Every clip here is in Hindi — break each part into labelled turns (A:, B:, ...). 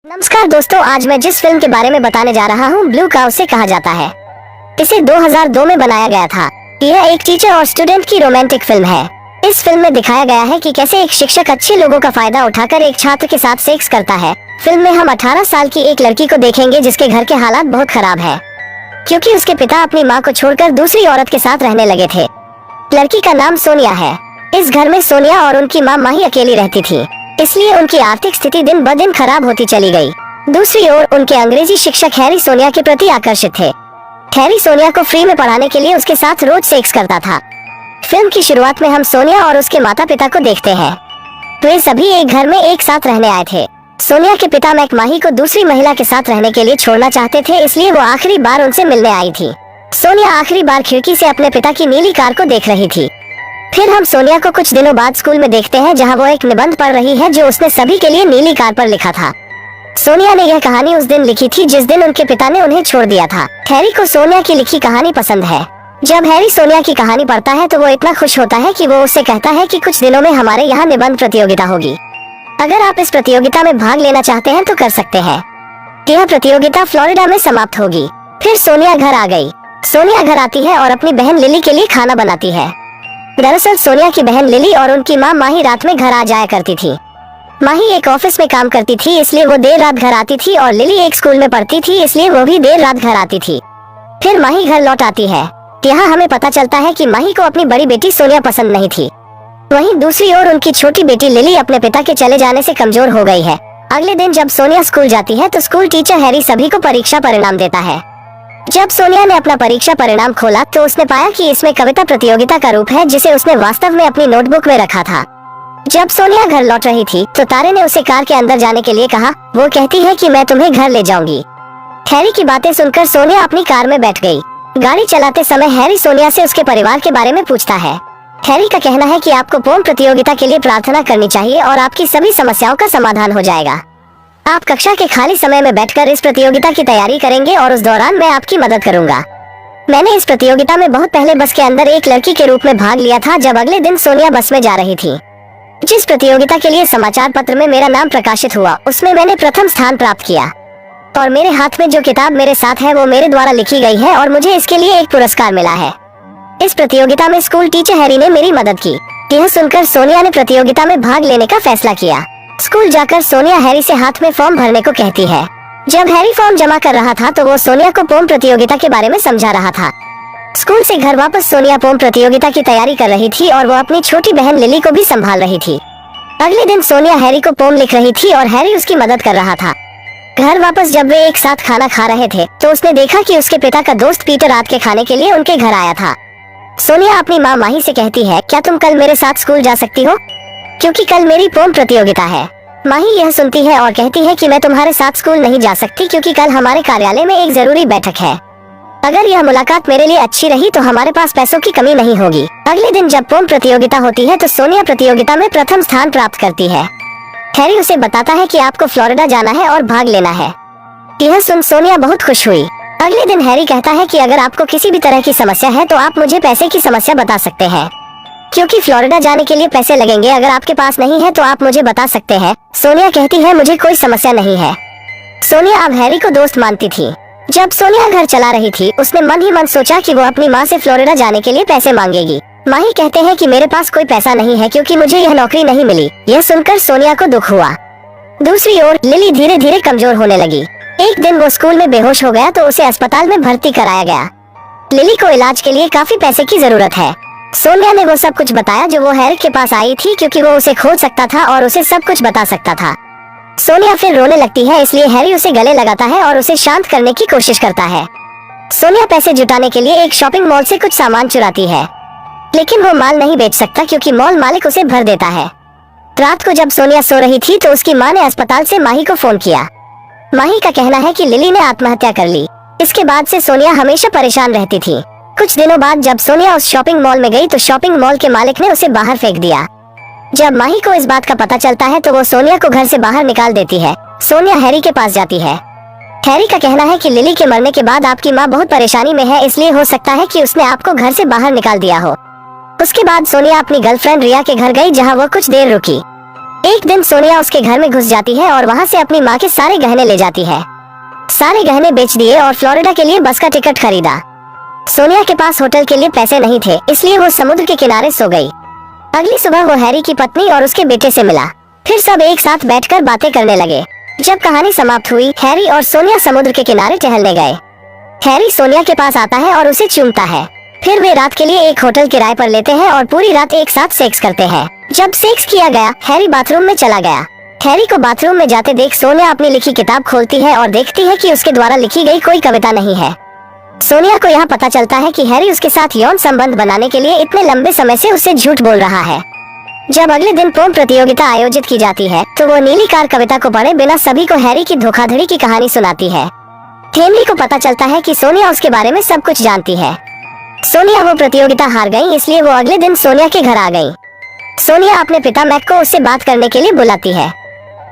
A: नमस्कार दोस्तों, आज मैं जिस फिल्म के बारे में बताने जा रहा हूँ ब्लू काउ से कहा जाता है। इसे 2002 में बनाया गया था। यह एक टीचर और स्टूडेंट की रोमांटिक फिल्म है। इस फिल्म में दिखाया गया है कि कैसे एक शिक्षक अच्छे लोगों का फायदा उठाकर एक छात्र के साथ सेक्स करता है। फिल्म में हम 18 साल की एक लड़की को देखेंगे जिसके घर के हालात बहुत खराब है, क्योंकि उसके पिता अपनी माँ को छोड़कर दूसरी औरत के साथ रहने लगे थे। लड़की का नाम सोनिया है। इस घर में सोनिया और उनकी माँ माही अकेली रहती थी, इसलिए उनकी आर्थिक स्थिति दिन ब दिन खराब होती चली गई। दूसरी ओर उनके अंग्रेजी शिक्षक हैरी सोनिया के प्रति आकर्षित थे। हैरी सोनिया को फ्री में पढ़ाने के लिए उसके साथ रोज सेक्स करता था। फिल्म की शुरुआत में हम सोनिया और उसके माता पिता को देखते हैं। वे सभी एक घर में एक साथ रहने आए थे। सोनिया के पिता मैक माही को दूसरी महिला के साथ रहने के लिए छोड़ना चाहते थे, इसलिए वो आखिरी बार उनसे मिलने आई थी। सोनिया आखिरी बार खिड़की से अपने पिता की नीली कार को देख रही थी। फिर हम सोनिया को कुछ दिनों बाद स्कूल में देखते हैं, जहां वो एक निबंध पढ़ रही है जो उसने सभी के लिए नीली कार पर लिखा था। सोनिया ने यह कहानी उस दिन लिखी थी जिस दिन उनके पिता ने उन्हें छोड़ दिया था। हैरी को सोनिया की लिखी कहानी पसंद है। जब हैरी सोनिया की कहानी पढ़ता है तो वो इतना खुश होता है कि वो उससे कहता है कि कुछ दिनों में हमारे यहाँ निबंध प्रतियोगिता होगी। अगर आप इस प्रतियोगिता में भाग लेना चाहते हैं तो कर सकते हैं। यह प्रतियोगिता फ्लोरिडा में समाप्त होगी। फिर सोनिया घर आ गई। सोनिया घर आती है और अपनी बहन लिली के लिए खाना बनाती है। दरअसल सोनिया की बहन लिली और उनकी माँ माही रात में घर आ जाया करती थी। माही एक ऑफिस में काम करती थी, इसलिए वो देर रात घर आती थी, और लिली एक स्कूल में पढ़ती थी, इसलिए वो भी देर रात घर आती थी। फिर माही घर लौट आती है। यहाँ हमें पता चलता है कि माही को अपनी बड़ी बेटी सोनिया पसंद नहीं थी। वहीं दूसरी ओर उनकी छोटी बेटी लिली अपने पिता के चले जाने से कमजोर हो गई है। अगले दिन जब सोनिया स्कूल जाती है तो स्कूल टीचर हैरी सभी को परीक्षा परिणाम देता है। जब सोनिया ने अपना परीक्षा परिणाम खोला तो उसने पाया कि इसमें कविता प्रतियोगिता का रूप है, जिसे उसने वास्तव में अपनी नोटबुक में रखा था। जब सोनिया घर लौट रही थी तो तारे ने उसे कार के अंदर जाने के लिए कहा। वो कहती है कि मैं तुम्हें घर ले जाऊंगी। हैरी की बातें सुनकर सोनिया अपनी कार में बैठ गई। गाड़ी चलाते समय हैरी सोनिया से उसके परिवार के बारे में पूछता है। हैरी का कहना है कि आपको पोम प्रतियोगिता के लिए प्रार्थना करनी चाहिए और आपकी सभी समस्याओं का समाधान हो जाएगा। आप कक्षा के खाली समय में बैठकर इस प्रतियोगिता की तैयारी करेंगे और उस दौरान मैं आपकी मदद करूंगा। मैंने इस प्रतियोगिता में बहुत पहले बस के अंदर एक लड़की के रूप में भाग लिया था, जब अगले दिन सोनिया बस में जा रही थी। जिस प्रतियोगिता के लिए समाचार पत्र में मेरा नाम प्रकाशित हुआ उसमें मैंने प्रथम स्थान प्राप्त किया, और मेरे हाथ में जो किताब मेरे साथ है वो मेरे द्वारा लिखी गई है और मुझे इसके लिए एक पुरस्कार मिला है। इस प्रतियोगिता में स्कूल टीचर हैरी ने मेरी मदद की। यह सुनकर सोनिया ने प्रतियोगिता में भाग लेने का फैसला किया। स्कूल जाकर सोनिया हैरी से हाथ में फॉर्म भरने को कहती है। जब हैरी फॉर्म जमा कर रहा था तो वो सोनिया को पोम प्रतियोगिता के बारे में समझा रहा था। स्कूल से घर वापस सोनिया पोम प्रतियोगिता की तैयारी कर रही थी और वो अपनी छोटी बहन लिली को भी संभाल रही थी। अगले दिन सोनिया हैरी को पोम लिख रही थी और हैरी उसकी मदद कर रहा था। घर वापस जब वे एक साथ खाना खा रहे थे तो उसने देखा कि उसके पिता का दोस्त पीटर रात के खाने के लिए उनके घर आया था। सोनिया अपनी माँ माही से कहती है, क्या तुम कल मेरे साथ स्कूल जा सकती हो, क्योंकि कल मेरी पोम प्रतियोगिता है। माही यह सुनती है और कहती है कि मैं तुम्हारे साथ स्कूल नहीं जा सकती, क्योंकि कल हमारे कार्यालय में एक जरूरी बैठक है। अगर यह मुलाकात मेरे लिए अच्छी रही तो हमारे पास पैसों की कमी नहीं होगी। अगले दिन जब पोम प्रतियोगिता होती है तो सोनिया प्रतियोगिता में प्रथम स्थान प्राप्त करती है। हैरी उसे बताता है कि आपको फ्लोरिडा जाना है और भाग लेना है। यह सुन सोनिया बहुत खुश हुई। अगले दिन हैरी कहता है कि अगर आपको किसी भी तरह की समस्या है तो आप मुझे पैसे की समस्या बता सकते हैं, क्योंकि फ्लोरिडा जाने के लिए पैसे लगेंगे। अगर आपके पास नहीं है तो आप मुझे बता सकते हैं। सोनिया कहती है, मुझे कोई समस्या नहीं है। सोनिया अब हैरी को दोस्त मानती थी। जब सोनिया घर चला रही थी उसने मन ही मन सोचा कि वो अपनी माँ से फ्लोरिडा जाने के लिए पैसे मांगेगी। माही कहते हैं कि मेरे पास कोई पैसा नहीं है क्योंकि मुझे यह नौकरी नहीं मिली। यह सुनकर सोनिया को दुख हुआ। दूसरी ओर लिली धीरे धीरे कमजोर होने लगी। एक दिन वो स्कूल में बेहोश हो गया तो उसे अस्पताल में भर्ती कराया गया। लिली को इलाज के लिए काफी पैसे की जरूरत है। सोनिया ने वो सब कुछ बताया जो वो हैरी के पास आई थी, क्योंकि वो उसे खोज सकता था और उसे सब कुछ बता सकता था। सोनिया फिर रोने लगती है, इसलिए हैरी उसे गले लगाता है और उसे शांत करने की कोशिश करता है। सोनिया पैसे जुटाने के लिए एक शॉपिंग मॉल से कुछ सामान चुराती है, लेकिन वो माल नहीं बेच सकता क्योंकि मॉल मालिक उसे भर देता है। रात को जब सोनिया सो रही थी तो उसकी माँ ने अस्पताल से माही को फोन किया। माही का कहना है कि लिली ने आत्महत्या कर ली। इसके बाद से सोनिया हमेशा परेशान रहती थी। कुछ दिनों बाद जब सोनिया उस शॉपिंग मॉल में गई तो शॉपिंग मॉल के मालिक ने उसे बाहर फेंक दिया। जब माही को इस बात का पता चलता है तो वो सोनिया को घर से बाहर निकाल देती है। सोनिया हैरी के पास जाती है। हैरी का कहना है कि लिली के मरने के बाद आपकी माँ बहुत परेशानी में है, इसलिए हो सकता है कि उसने आपको घर से बाहर निकाल दिया हो। उसके बाद सोनिया अपनी गर्लफ्रेंड रिया के घर गई, जहाँ वो कुछ देर रुकी। एक दिन सोनिया उसके घर में घुस जाती है और वहाँ से अपनी माँ के सारे गहने ले जाती है। सारे गहने बेच दिए और फ्लोरिडा के लिए बस का टिकट खरीदा। सोनिया के पास होटल के लिए पैसे नहीं थे, इसलिए वो समुद्र के किनारे सो गई। अगली सुबह वो हैरी की पत्नी और उसके बेटे से मिला। फिर सब एक साथ बैठकर बातें करने लगे। जब कहानी समाप्त हुई, हैरी और सोनिया समुद्र के किनारे टहलने गए। हैरी सोनिया के पास आता है और उसे चूमता है। फिर वे रात के लिए एक होटल किराए पर लेते हैं और पूरी रात एक साथ सेक्स करते हैं। जब सेक्स किया गया, हैरी बाथरूम में चला गया। हैरी को बाथरूम में जाते देख सोनिया अपनी लिखी किताब खोलती है और देखती है कि उसके द्वारा लिखी गई कोई कविता नहीं है। सोनिया को यहाँ पता चलता है कि हैरी उसके साथ यौन संबंध बनाने के लिए इतने लंबे समय से उससे झूठ बोल रहा है। जब अगले दिन पोम प्रतियोगिता आयोजित की जाती है तो वो नीली कार कविता को पढ़े बिना सभी को हैरी की धोखाधड़ी की कहानी सुनाती है। हेनरी को पता चलता है कि सोनिया उसके बारे में सब कुछ जानती है। सोनिया वो प्रतियोगिता हार गई, इसलिए वो अगले दिन सोनिया के घर आ गई। सोनिया अपने पिता मैक को उससे बात करने के लिए बुलाती है।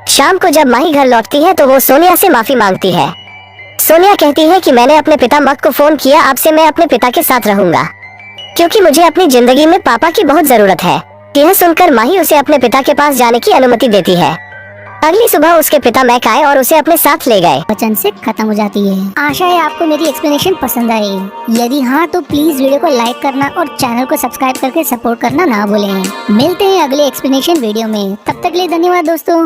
A: शाम को जब माही घर लौटती है तो वो सोनिया से माफी मांगती है। सोनिया कहती है कि मैंने अपने पिता मैक को फोन किया, अब से मैं अपने पिता के साथ रहूंगा क्योंकि मुझे अपनी जिंदगी में पापा की बहुत जरूरत है। यह सुनकर माही उसे अपने पिता के पास जाने की अनुमति देती है। अगली सुबह उसके पिता मैक आए और उसे अपने साथ ले गए।
B: वचन से खत्म हो जाती है। आशा है आपको मेरी एक्सप्लेनेशन पसंद आई। यदि हाँ तो प्लीज वीडियो को लाइक करना और चैनल को सब्सक्राइब करके सपोर्ट करना ना भूलें। मिलते हैं अगले एक्सप्लेनेशन वीडियो में, तब तक के लिए धन्यवाद दोस्तों।